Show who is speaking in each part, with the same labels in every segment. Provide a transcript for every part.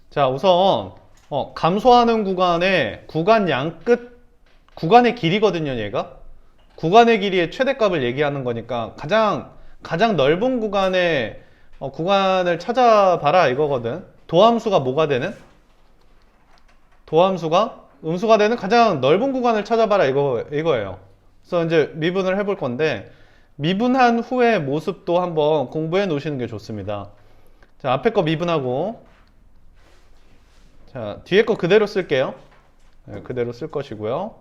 Speaker 1: 자, 우선 감소하는 구간의 구간 양 끝, 구간의 길이거든요, 얘가. 구간의 길이의 최대값을 얘기하는 거니까 가장 넓은 구간의 구간을 찾아봐라 이거거든. 도함수가 뭐가 되는? 도함수가 음수가 되는 가장 넓은 구간을 찾아봐라 이거예요. 그래서 이제 미분을 해볼 건데 미분한 후의 모습도 한번 공부해 놓으시는 게 좋습니다. 자, 앞에 거 미분하고 자, 뒤에 거 그대로 쓸게요. 네, 그대로 쓸 것이고요.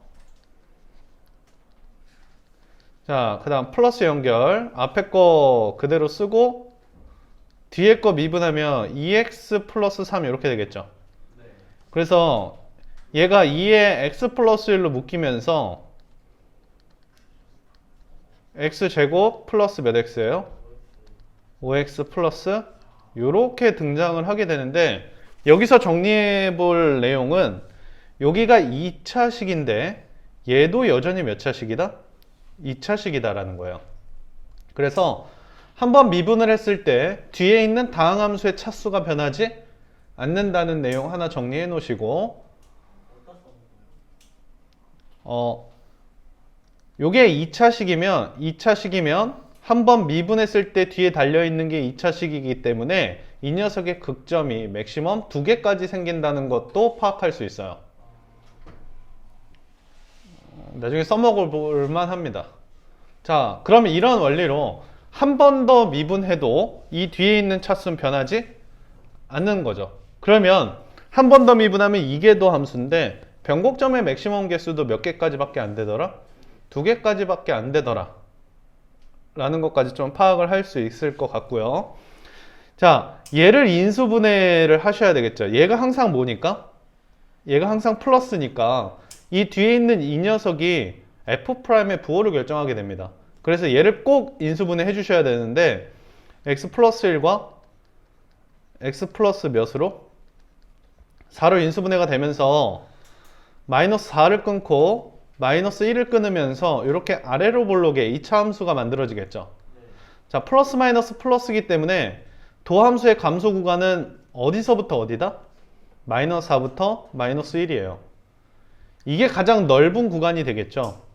Speaker 1: 자, 그 다음 플러스 연결. 앞에 거 그대로 쓰고 뒤에 거 미분하면 2x 플러스 3 이렇게 되겠죠. 그래서 얘가 2에 x 플러스 1로 묶이면서 x제곱 플러스 몇 x예요? 5x 플러스 요렇게 등장을 하게 되는데 여기서 정리해 볼 내용은 여기가 2차식인데 얘도 여전히 몇 차식이다? 2차식이다 라는 거예요. 그래서 한번 미분을 했을 때 뒤에 있는 다항함수의 차수가 변하지 않는다는 내용 하나 정리해 놓으시고 요게 2차식이면 한번 미분했을 때 뒤에 달려있는 게 2차식이기 때문에 이 녀석의 극점이 맥시멈 2개까지 생긴다는 것도 파악할 수 있어요. 나중에 써먹을 만 합니다. 자, 그러면 이런 원리로 한 번 더 미분해도 이 뒤에 있는 차수는 변하지 않는 거죠. 그러면 한 번 더 미분하면 이게 더 함수인데 변곡점의 맥시멈 개수도 몇 개까지밖에 안 되더라? 2개까지밖에 안 되더라 라는 것까지 좀 파악을 할 수 있을 것 같고요. 자, 얘를 인수분해를 하셔야 되겠죠. 얘가 항상 뭐니까? 얘가 항상 플러스니까 이 뒤에 있는 이 녀석이 F'의 부호를 결정하게 됩니다. 그래서 얘를 꼭 인수분해 해주셔야 되는데 x 플러스 1과 x 플러스 몇으로? 4로 인수분해가 되면서 마이너스 4를 끊고 마이너스 1을 끊으면서 이렇게 아래로 볼록의 2차 함수가 만들어지겠죠. 자, 플러스 마이너스 플러스이기 때문에 도함수의 감소 구간은 어디서부터 어디다? 마이너스 4부터 마이너스 1이에요. 이게 가장 넓은 구간이 되겠죠.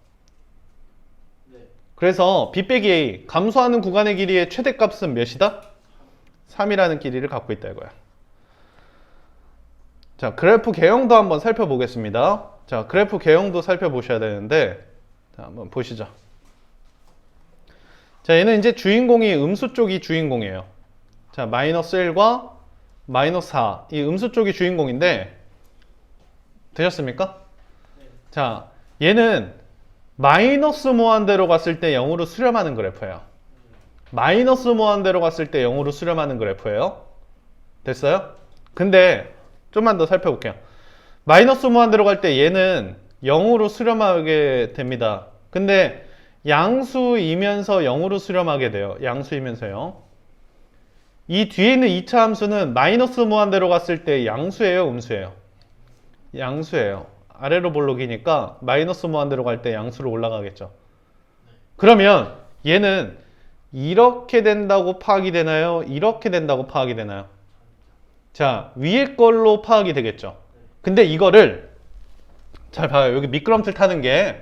Speaker 1: 그래서 b 빼기 a, 감소하는 구간의 길이의 최대값은 몇이다? 3이라는 길이를 갖고 있다 이거야. 자, 그래프 개형도 한번 살펴보겠습니다. 자, 그래프 개형도 살펴보셔야 되는데 자, 한번 보시죠. 자, 얘는 이제 주인공이 음수 쪽이 주인공이에요. 자, 마이너스 1과 마이너스 4, 이 음수 쪽이 주인공인데 되셨습니까? 자, 얘는 마이너스 무한대로 갔을 때 0으로 수렴하는 그래프예요. 마이너스 무한대로 갔을 때 0으로 수렴하는 그래프예요. 됐어요? 근데 좀만 더 살펴볼게요. 마이너스 무한대로 갈 때 얘는 0으로 수렴하게 됩니다. 근데 양수이면서 0으로 수렴하게 돼요. 양수이면서요. 이 뒤에 있는 2차 함수는 마이너스 무한대로 갔을 때 양수예요, 음수예요? 양수예요. 아래로 볼록이니까 마이너스 무한대로 갈 때 양수로 올라가겠죠. 그러면 얘는 이렇게 된다고 파악이 되나요? 이렇게 된다고 파악이 되나요? 자, 위에 걸로 파악이 되겠죠. 근데 이거를 잘 봐요. 여기 미끄럼틀 타는 게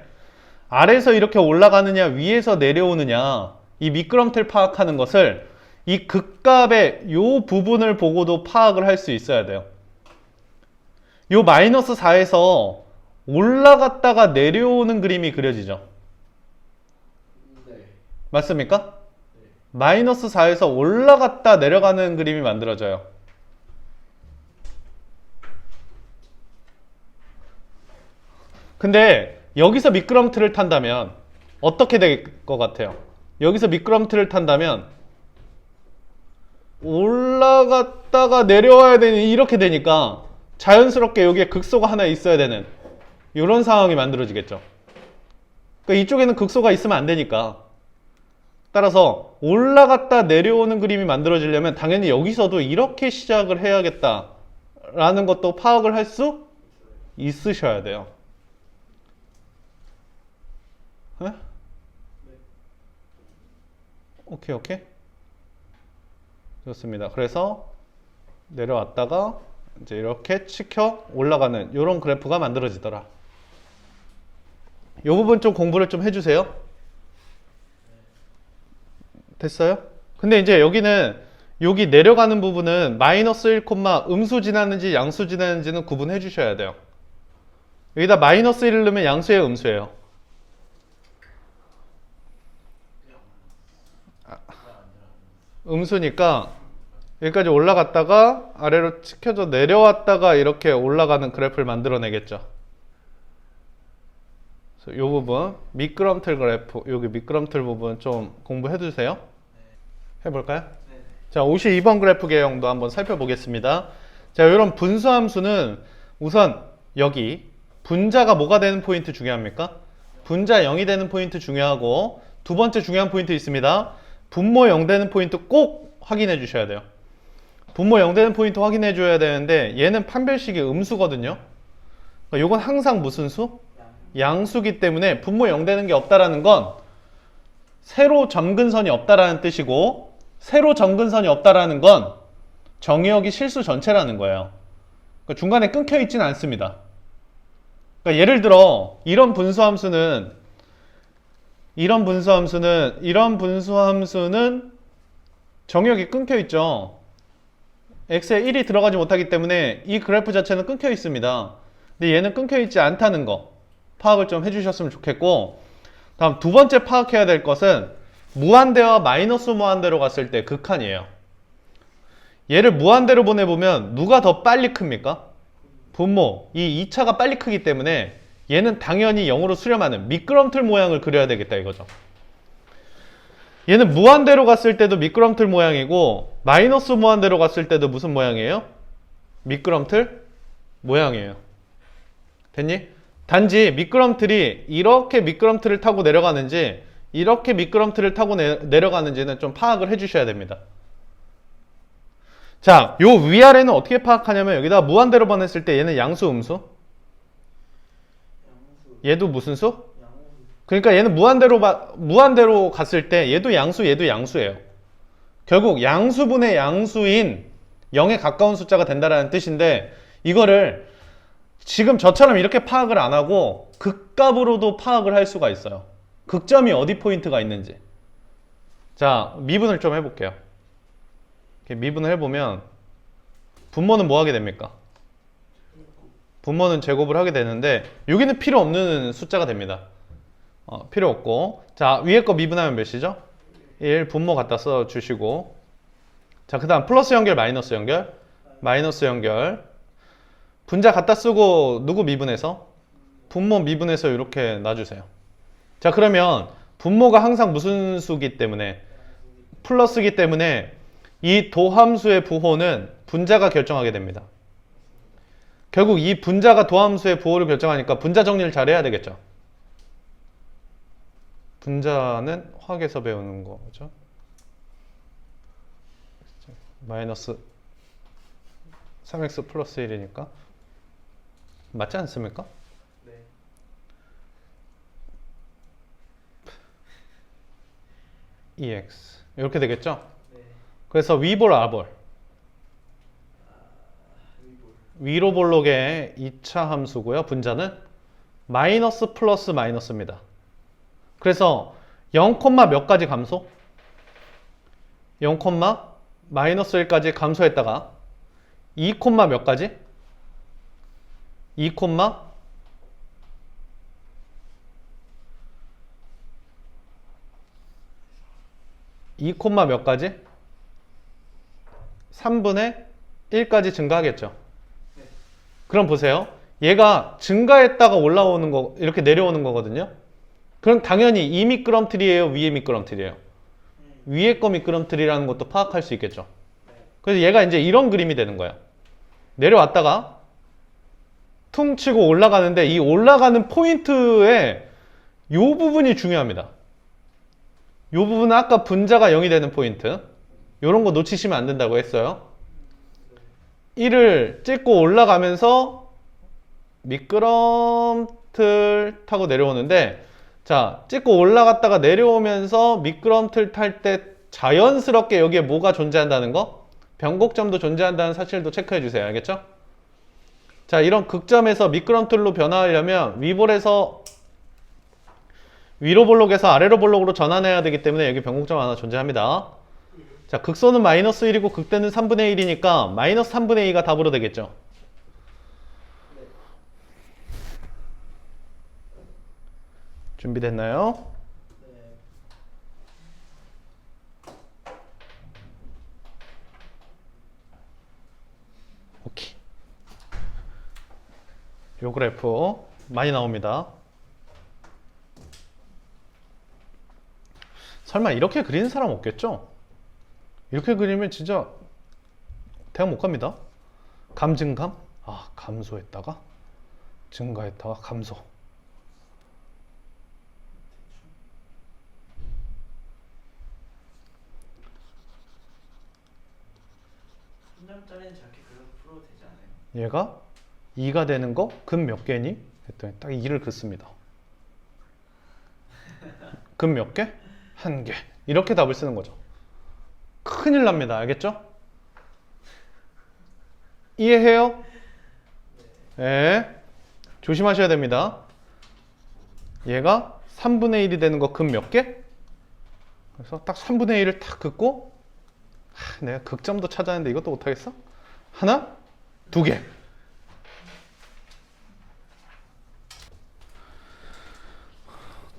Speaker 1: 아래에서 이렇게 올라가느냐 위에서 내려오느냐 이 미끄럼틀 파악하는 것을 이 극값의 요 부분을 보고도 파악을 할 수 있어야 돼요. 요 마이너스 4에서 올라갔다가 내려오는 그림이 그려지죠.
Speaker 2: 네.
Speaker 1: 맞습니까? 마이너스 4에서 올라갔다 내려가는 그림이 만들어져요. 근데 여기서 미끄럼틀을 탄다면 어떻게 될 것 같아요? 여기서 미끄럼틀을 탄다면 올라갔다가 내려와야 되는 이렇게 되니까 자연스럽게 여기에 극소가 하나 있어야 되는 이런 상황이 만들어지겠죠. 그러니까 이쪽에는 극소가 있으면 안 되니까 따라서 올라갔다 내려오는 그림이 만들어지려면 당연히 여기서도 이렇게 시작을 해야겠다라는 것도 파악을 할 수 있으셔야 돼요. 네? 오케이. 좋습니다. 그래서 내려왔다가 이제 이렇게 치켜 올라가는 이런 그래프가 만들어지더라. 이 부분 좀 공부를 좀 해주세요. 됐어요? 근데 이제 여기는 여기 내려가는 부분은 마이너스 1, 음수 지났는지 양수 지났는지는 구분해 주셔야 돼요. 여기다 마이너스 1을 넣으면 양수예요, 음수예요? 음수니까 여기까지 올라갔다가 아래로 치켜져 내려왔다가 이렇게 올라가는 그래프를 만들어내겠죠. 이 부분 미끄럼틀 그래프, 여기 미끄럼틀 부분 좀 공부해 주세요. 해볼까요? 자, 52번 그래프 개형도 한번 살펴보겠습니다. 자, 이런 분수함수는 우선 여기 분자가 뭐가 되는 포인트 중요합니까? 분자 0이 되는 포인트 중요하고, 두 번째 중요한 포인트 있습니다. 분모 0 되는 포인트 꼭 확인해 주셔야 돼요. 분모 0 되는 포인트 확인해 줘야 되는데 얘는 판별식이 음수거든요. 그러니까 이건 항상 무슨 수? 양수기 때문에 분모 0 되는 게 없다라는 건 세로 점근선이 없다라는 뜻이고, 세로 점근선이 없다라는 건 정의역이 실수 전체라는 거예요. 그러니까 중간에 끊겨 있지는 않습니다. 그러니까 예를 들어 이런 분수함수는 정의역이 끊겨 있죠. x에 1이 들어가지 못하기 때문에 이 그래프 자체는 끊겨 있습니다. 근데 얘는 끊겨 있지 않다는 거 파악을 좀 해주셨으면 좋겠고, 다음 두 번째 파악해야 될 것은 무한대와 마이너스 무한대로 갔을 때 극한이에요. 얘를 무한대로 보내보면 누가 더 빨리 큽니까? 분모, 이 2차가 빨리 크기 때문에 얘는 당연히 0으로 수렴하는 미끄럼틀 모양을 그려야 되겠다 이거죠. 얘는 무한대로 갔을 때도 미끄럼틀 모양이고, 마이너스 무한대로 갔을 때도 무슨 모양이에요? 미끄럼틀 모양이에요. 됐니? 단지 미끄럼틀이 이렇게 미끄럼틀을 타고 내려가는지 이렇게 미끄럼틀을 타고 내려가는지는 좀 파악을 해주셔야 됩니다. 자, 요 위아래는 어떻게 파악하냐면 여기다 무한대로 보냈을 때 얘는 양수, 음수? 얘도 무슨 수? 그러니까 얘는 무한대로 갔을 때 얘도 양수, 얘도 양수예요. 결국 양수분의 양수인 0에 가까운 숫자가 된다는 뜻인데, 이거를 지금 저처럼 이렇게 파악을 안 하고 극값으로도 파악을 할 수가 있어요. 극점이 어디 포인트가 있는지. 자, 미분을 좀 해볼게요. 이렇게 미분을 해보면 분모는 뭐 하게 됩니까? 분모는 제곱을 하게 되는데 여기는 필요 없는 숫자가 됩니다. 필요 없고, 자, 위에 거 미분하면 몇이죠? 1 분모 갖다 써주시고, 자, 그 다음 플러스 연결, 마이너스 연결, 마이너스 연결, 분자 갖다 쓰고 누구 미분해서? 분모 미분해서 이렇게 놔주세요. 자, 그러면 분모가 항상 무슨 수기 때문에? 플러스기 때문에 이 도함수의 부호는 분자가 결정하게 됩니다. 결국 이 분자가 도함수의 부호를 결정하니까 분자 정리를 잘 해야 되겠죠. 분자는 화학에서 배우는 거죠. 마이너스 3x 플러스 1이니까 맞지 않습니까?
Speaker 2: 네.
Speaker 1: EX 이렇게 되겠죠?
Speaker 2: 네.
Speaker 1: 그래서 위볼 아볼, 위로 볼록의 2차 함수고요. 분자는 마이너스 플러스 마이너스입니다. 그래서 0, 몇 가지 감소? 0, 마이너스 1까지 감소했다가 2, 몇 가지? 2, 2, 몇 가지? 3분의 1까지 증가하겠죠. 그럼 보세요. 얘가 증가했다가 올라오는 거, 이렇게 내려오는 거거든요. 그럼 당연히 이 미끄럼틀이에요, 위에 미끄럼틀이에요? 위에 거 미끄럼틀이라는 것도 파악할 수 있겠죠. 그래서 얘가 이제 이런 그림이 되는 거야. 내려왔다가 퉁 치고 올라가는데 이 올라가는 포인트에 이 부분이 중요합니다. 이 부분은 아까 분자가 0이 되는 포인트, 이런 거 놓치시면 안 된다고 했어요. 1을 찍고 올라가면서 미끄럼틀 타고 내려오는데, 자, 찍고 올라갔다가 내려오면서 미끄럼틀 탈 때 자연스럽게 여기에 뭐가 존재한다는 거? 변곡점도 존재한다는 사실도 체크해 주세요. 알겠죠? 자, 이런 극점에서 미끄럼틀로 변화하려면 위볼에서 위로 볼록에서 아래로 볼록으로 전환해야 되기 때문에 여기 변곡점 하나 존재합니다. 자, 극소는 마이너스 1이고 극대는 3분의 1이니까 마이너스 3분의 2가 답으로 되겠죠. 준비됐나요?
Speaker 2: 네.
Speaker 1: 오케이. 요 그래프 많이 나옵니다. 설마 이렇게 그리는 사람 없겠죠? 이렇게 그리면 진짜 대학 못 갑니다. 감증감? 아, 감소했다가 증가했다가 감소.
Speaker 2: 분점짜리는 저렇게 그려서 풀어도 되지 않아요?
Speaker 1: 얘가 2가 되는 거 근 몇 개니? 했더니 딱 2를 긋습니다. 근 몇 개? 1개. 이렇게 답을 쓰는 거죠. 큰일 납니다. 알겠죠? 이해해요? 네. 조심하셔야 됩니다. 얘가 3분의 1이 되는 거 근 몇 개? 그래서 딱 3분의 1을 탁 긋고 내가 극점도 찾아냈는데 이것도 못하겠어? 하나, 두 개.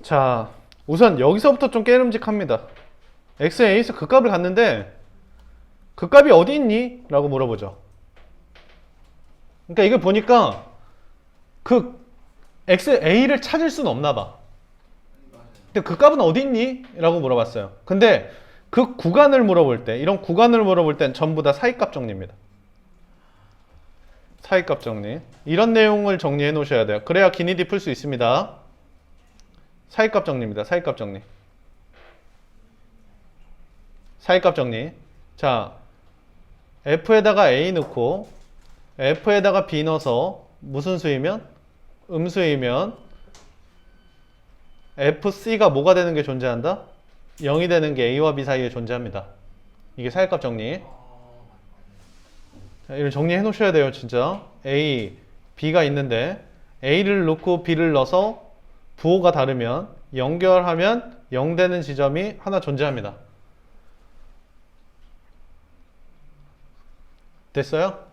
Speaker 1: 자, 우선 여기서부터 좀 깨름직합니다. x의 a에서 극값을 갖는데 극값이 어디 있니? 라고 물어보죠. 그러니까 이거 보니까 x의 a를 찾을 수는 없나 봐. 근데 극값은 어디 있니? 라고 물어봤어요. 근데 그 구간을 물어볼 때, 이런 구간을 물어볼 땐 전부 다 사이값 정리입니다. 사이값 정리. 이런 내용을 정리해 놓으셔야 돼요. 그래야 기니디 풀 수 있습니다. 사이값 정리입니다. 사이값 정리. 사이값 정리. 자, f에다가 a 넣고 f에다가 b 넣어서 무슨 수이면? 음수이면 fc가 뭐가 되는 게 존재한다? 0이 되는 게 a와 b 사이에 존재합니다. 이게 사이값 정리. 자, 이걸 정리해 놓으셔야 돼요. 진짜 a, b가 있는데 a를 넣고 b를 넣어서 부호가 다르면 연결하면 0 되는 지점이 하나 존재합니다. 됐어요?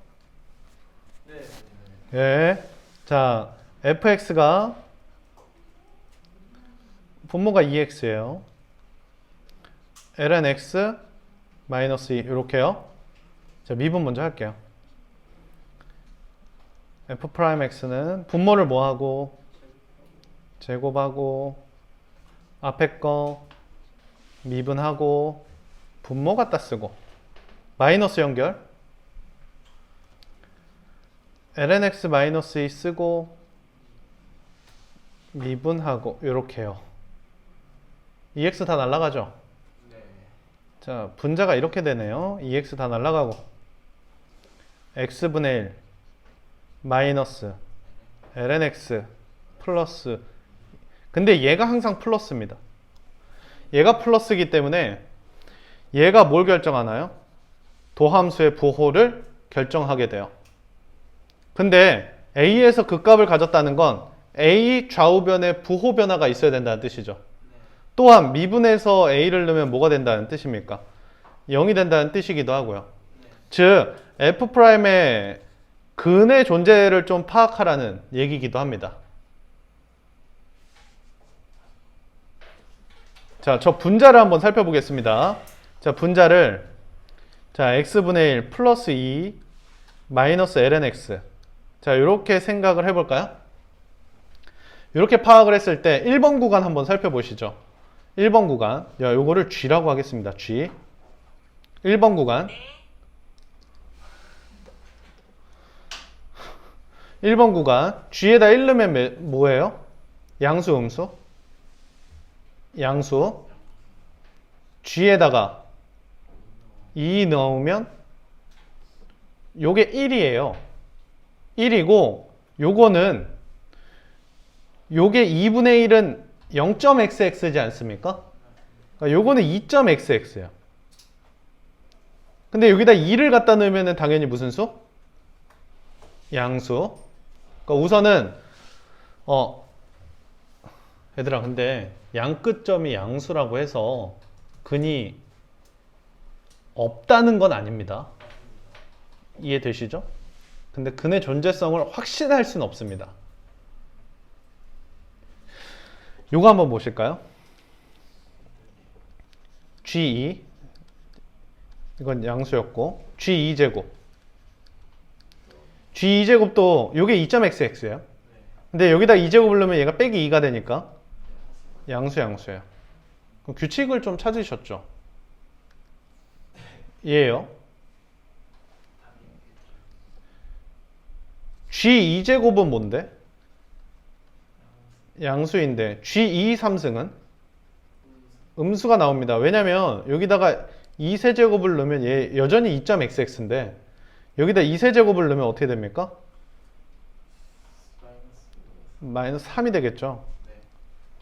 Speaker 2: 네.
Speaker 1: 예. 자, fx가 분모가 2x예요. ln x 마이너스 2 이렇게요. 자, 미분 먼저 할게요. f'x는 분모를 뭐 하고 제곱하고 앞에 거 미분하고 분모 갖다 쓰고 마이너스 연결 ln x 마이너스 2 쓰고 미분하고 요렇게요. 2x 다 날라가죠?
Speaker 2: 네.
Speaker 1: 자, 분자가 이렇게 되네요. 2x 다 날라가고 x분의 1 마이너스 ln x 플러스 근데 얘가 항상 플러스입니다. 얘가 플러스이기 때문에 얘가 뭘 결정하나요? 도함수의 부호를 결정하게 돼요. 근데 A에서 극값을 가졌다는 건 A 좌우변에 부호 변화가 있어야 된다는 뜻이죠. 또한 미분에서 A를 넣으면 뭐가 된다는 뜻입니까? 0이 된다는 뜻이기도 하고요. 즉 F'의 근의 존재를 좀 파악하라는 얘기이기도 합니다. 자, 저 분자를 한번 살펴보겠습니다. 자, 분자를 자, x분의 1 플러스 2 마이너스 ln x 자, 이렇게 생각을 해볼까요? 이렇게 파악을 했을 때 1번 구간 한번 살펴보시죠. 1번 구간 야, 요거를 G라고 하겠습니다. G 1번 구간 1번 구간 G에다 1 넣으면 뭐예요? 양수 음수? 양수 G에다가 2 넣으면 요게 1이에요. 1이고 요거는 요게 2분의 1은 0.xx지 않습니까? 그러니까 요거는 2.xx예요. 근데 여기다 2를 갖다 넣으면 당연히 무슨 수? 양수. 그러니까 우선은 얘들아 근데 양끝점이 양수라고 해서 근이 없다는 건 아닙니다. 이해되시죠? 근데 근의 존재성을 확신할 수는 없습니다. 요거 한번 보실까요? G2 이건 양수였고 G2제곱 G2제곱도 요게 2.xx예요. 근데 여기다 2제곱을 넣으면 얘가 빼기 2가 되니까 양수예요. 그럼 규칙을 좀 찾으셨죠? 얘예요. G2제곱은 뭔데? 양수인데 G2 3승은 음수가 나옵니다. 왜냐면 여기다가 2세제곱을 넣으면 얘 여전히 2.xx인데 여기다 2세제곱을 넣으면 어떻게 됩니까? 마이너스 3이 되겠죠.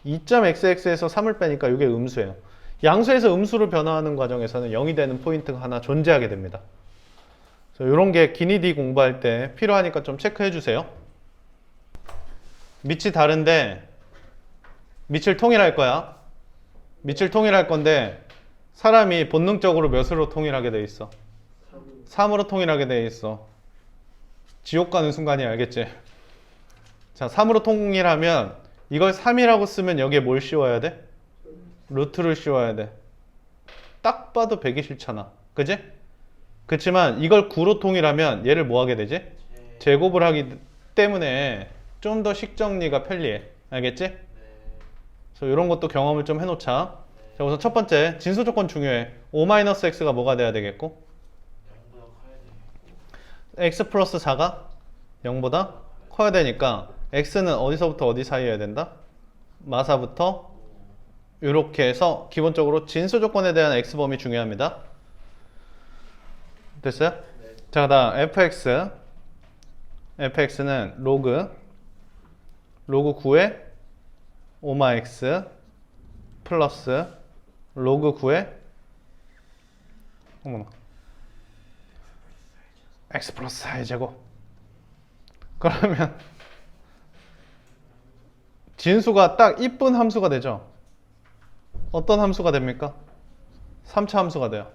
Speaker 1: 2.xx에서 3을 빼니까 이게 음수예요. 양수에서 음수로 변화하는 과정에서는 0이 되는 포인트가 하나 존재하게 됩니다. 이런 게 기니디 공부할 때 필요하니까 좀 체크해 주세요. 밑이 다른데 밑을 통일할 거야. 밑을 통일할 건데 사람이 본능적으로 몇으로 통일하게 돼 있어? 3으로 통일하게 돼 있어. 지옥 가는 순간이 알겠지? 자, 3으로 통일하면 이걸 3이라고 쓰면 여기에 뭘 씌워야 돼? 루트를 씌워야 돼. 딱 봐도 100이 싫잖아. 그지? 그렇지만 이걸 9로 통일하면 얘를 뭐 하게 되지? 제곱을 하기 때문에 좀 더 식정리가 편리해. 알겠지? 그래서 이런 것도 경험을 좀 해놓자. 자, 우선 첫 번째 진수 조건 중요해. 5-x가 뭐가 돼야 되겠고?
Speaker 2: 0보다 커야 되겠고
Speaker 1: x 플러스 4가 0보다 커야 되니까 x는 어디서부터 어디 사이여야 된다? 마사부터 이렇게 해서 기본적으로 진수 조건에 대한 x범위 중요합니다. 됐어요?
Speaker 2: 네.
Speaker 1: 자, 그다음 fx는 로그 9의 5x 플러스 로그 9의 어머나 x 플러스 4의 제곱. 그러면 진수가 딱 이쁜 함수가 되죠. 어떤 함수가 됩니까? 3차 함수가 돼요.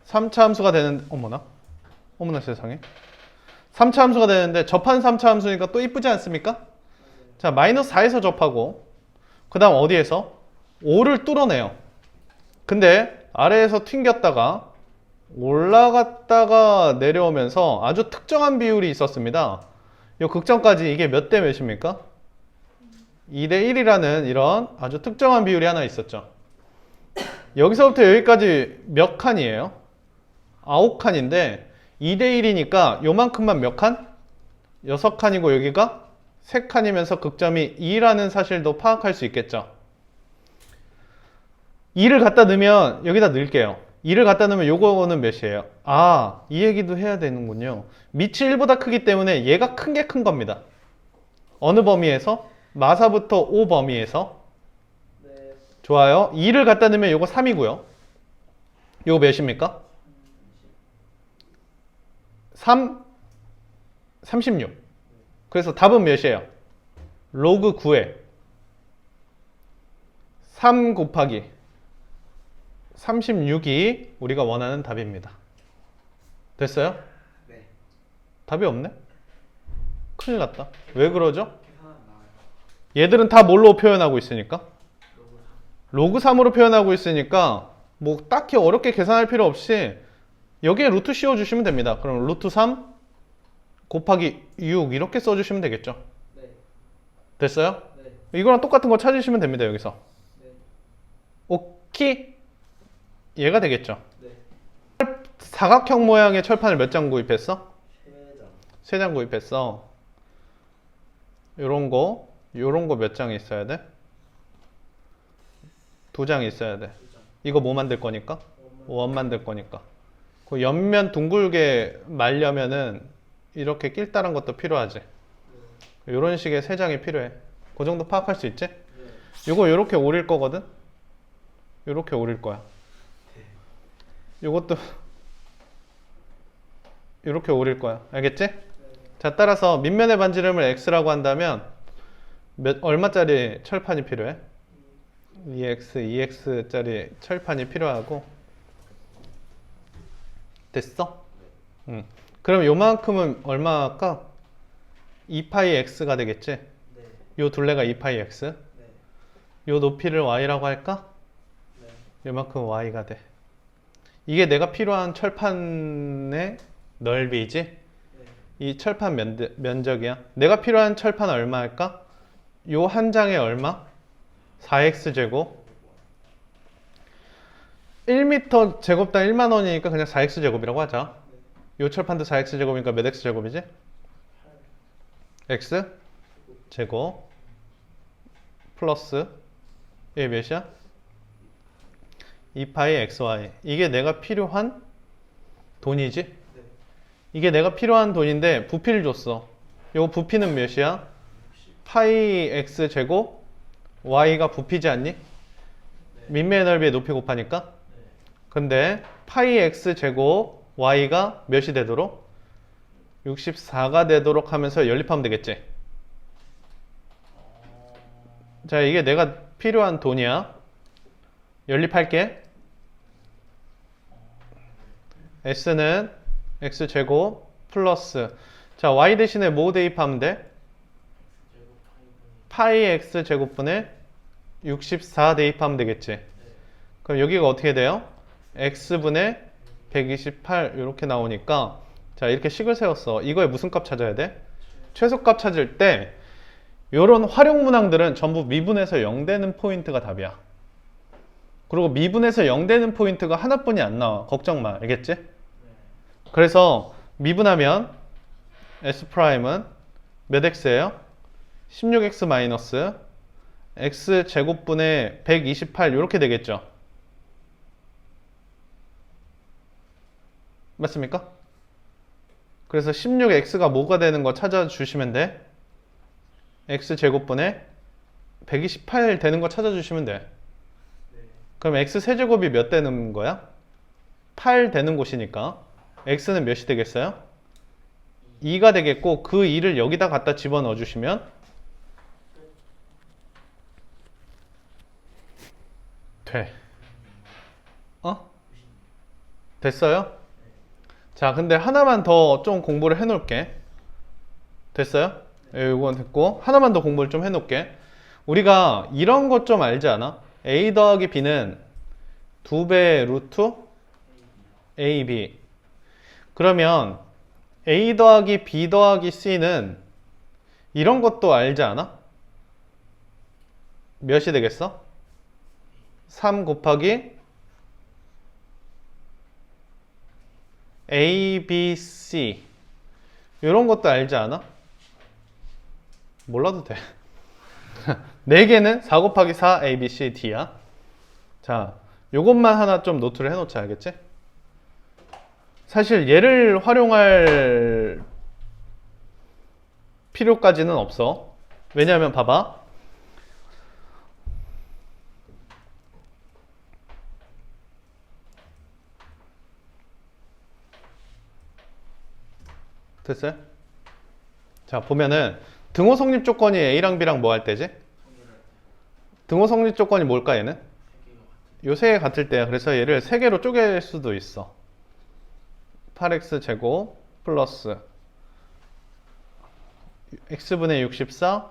Speaker 1: 3차 함수가 되는 어머나 세상에. 3차 함수가 되는데 접한 3차 함수니까 또 이쁘지 않습니까? 자, 마이너스 4에서 접하고 그 다음 어디에서? 5를 뚫어내요. 근데 아래에서 튕겼다가 올라갔다가 내려오면서 아주 특정한 비율이 있었습니다. 이 극점까지 이게 몇 대 몇입니까? 2대 1이라는 이런 아주 특정한 비율이 하나 있었죠. 여기서부터 여기까지 몇 칸이에요? 9칸인데 2대 1이니까 요만큼만 몇 칸? 6칸이고 여기가 3칸이면서 극점이 2라는 사실도 파악할 수 있겠죠. 2를 갖다 넣으면 여기다 넣을게요. 2를 갖다 넣으면 요거는 몇이에요? 아, 이 얘기도 해야 되는군요. 밑이 1보다 크기 때문에 얘가 큰 게 큰 겁니다. 어느 범위에서? 마사부터 5 범위에서.
Speaker 2: 네.
Speaker 1: 좋아요. 2를 갖다 넣으면 요거 3이고요. 요거 몇입니까? 36. 그래서 답은 몇이에요? 로그 9에 3 곱하기 36이 우리가 원하는 답입니다. 됐어요?
Speaker 2: 네.
Speaker 1: 답이 없네? 큰일 났다. 왜 그러죠?
Speaker 2: 계산 안 나와요.
Speaker 1: 얘들은 다 뭘로 표현하고 있으니까?
Speaker 2: 로그
Speaker 1: 로그 3으로 표현하고 있으니까 뭐 딱히 어렵게 계산할 필요 없이 여기에 루트 씌워주시면 됩니다. 그럼 루트 3 곱하기 6 이렇게 써주시면 되겠죠.
Speaker 2: 네.
Speaker 1: 됐어요?
Speaker 2: 네.
Speaker 1: 이거랑 똑같은 거 찾으시면 됩니다. 여기서.
Speaker 2: 네.
Speaker 1: 오키 얘가 되겠죠.
Speaker 2: 네.
Speaker 1: 사각형 모양의 철판을 몇 장 구입했어?
Speaker 2: 3장.
Speaker 1: 3장 구입했어. 요런 거 몇 장 있어야 돼? 2장 있어야 돼.
Speaker 2: 2장.
Speaker 1: 이거 뭐 만들 거니까? 원 만들 거니까. 그 옆면 둥글게 말려면은 이렇게 낄다란 것도 필요하지. 요런 식의 3장이 필요해. 그 정도 파악할 수 있지?
Speaker 2: 네.
Speaker 1: 요거 요렇게 오릴 거거든? 요렇게 오릴 거야. 요것도 요렇게 오릴 거야. 알겠지? 자, 따라서 밑면의 반지름을 x라고 한다면 얼마짜리 철판이 필요해? 2x짜리 철판이 필요하고. 됐어? 응. 그럼 요만큼은 얼마일까? 2파이 x가 되겠지?
Speaker 2: 네.
Speaker 1: 요 둘레가 2파이 x.
Speaker 2: 네.
Speaker 1: 요 높이를 y라고 할까?
Speaker 2: 네.
Speaker 1: 요만큼 y가 돼. 이게 내가 필요한 철판의 넓이지?
Speaker 2: 네.
Speaker 1: 이 철판 면적이야. 내가 필요한 철판 얼마일까? 요 한 장에 얼마? 4x 제곱. 1m 제곱당 1만 원이니까 그냥 4x 제곱이라고 하자. 요 철판도 4x 제곱이니까 몇 x 제곱이지? x 제곱 플러스 이게 몇이야? 2파이 xy. 이게 내가 필요한 돈이지?
Speaker 2: 네.
Speaker 1: 이게 내가 필요한 돈인데 부피를 줬어. 요 부피는 몇이야? 파이 x 제곱 y가 부피지 않니? 밑면의 넓이의 높이 곱하니까.
Speaker 2: 네.
Speaker 1: 근데 파이 x 제곱 y가 몇이 되도록? 64가 되도록 하면서 연립하면 되겠지. 자, 이게 내가 필요한 돈이야. 연립할게. s는 x 제곱 플러스, 자, y 대신에 뭐 대입하면 돼?
Speaker 2: 제곱
Speaker 1: 파이 x 제곱분의 64 대입하면 되겠지. 그럼 여기가 어떻게 돼요? x분의 128 이렇게 나오니까, 자, 이렇게 식을 세웠어. 이거에 무슨 값 찾아야 돼? 최소값 찾을 때 요런 활용 문항들은 전부 미분에서 0 되는 포인트가 답이야. 그리고 미분에서 0 되는 포인트가 하나뿐이 안 나와. 걱정 마. 알겠지? 그래서 미분하면 S'은 몇 x예요? 16x 마이너스 x 제곱분의 128 이렇게 되겠죠. 맞습니까? 그래서 16x가 뭐가 되는 거 찾아주시면 돼. x 제곱분의 128 되는 거 찾아주시면 돼. 그럼 x 세제곱이 몇 되는 거야? 8 되는 곳이니까 x는 몇이 되겠어요? 2가 되겠고, 그 2를 여기다 갖다 집어넣어 주시면 돼. 됐어요? 자, 근데 하나만 더 좀 공부를 해 놓을게. 됐어요? 이건 됐고, 하나만 더 공부를 좀 해 놓을게. 우리가 이런 것 좀 알지 않아? a 더하기 b는 2배 루트 ab. 그러면 a 더하기 b 더하기 c는 이런 것도 알지 않아? 몇이 되겠어? 3 곱하기 a, b, c. 이런 것도 알지 않아? 몰라도 돼. 4개는 4 곱하기 4 a, b, c, d야. 자, 요것만 하나 좀 노트를 해놓자. 알겠지? 사실 얘를 활용할 필요까지는 없어. 왜냐하면 봐봐. 됐어요? 자, 보면은 등호 성립 조건이 A랑 B랑 뭐 할 때지? 등호 성립 조건이 뭘까 얘는? 요 세 개 같을 때야. 그래서 얘를 세 개로 쪼갤 수도 있어. 8x 제곱 플러스 x분의 64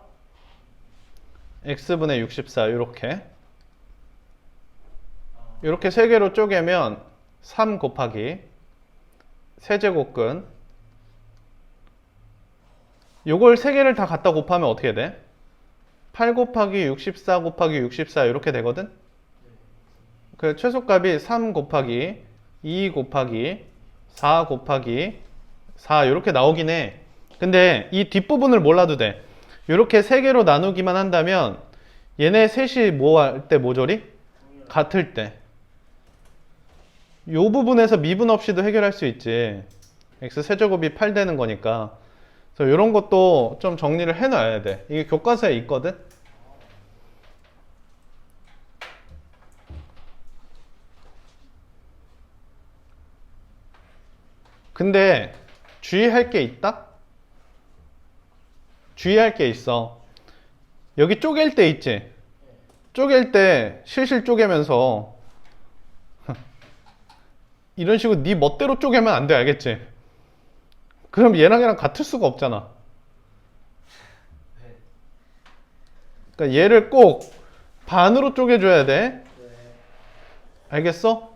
Speaker 1: x분의 64 요렇게 세 개로 쪼개면 3 곱하기 세제곱근, 요걸 세 개를 다 갖다 곱하면 어떻게 돼? 8 곱하기 64 곱하기 64 이렇게 되거든? 그 최소값이 3 곱하기 2 곱하기 4 곱하기 4 이렇게 나오긴 해. 근데 이 뒷부분을 몰라도 돼. 이렇게 세 개로 나누기만 한다면 얘네 셋이 뭐 할 때 모조리? 같을 때. 이 부분에서 미분 없이도 해결할 수 있지. x 세제곱이 8 되는 거니까. 그래서 이런 것도 좀 정리를 해놔야 돼. 이게 교과서에 있거든. 근데 주의할 게 있다? 주의할 게 있어. 여기 쪼갤 때 있지? 쪼갤 때 실실 쪼개면서 이런 식으로 네 멋대로 쪼개면 안 돼, 알겠지? 그럼 얘랑 같을 수가 없잖아.
Speaker 2: 네.
Speaker 1: 그러니까 얘를 꼭 반으로 쪼개줘야 돼.
Speaker 2: 네.
Speaker 1: 알겠어?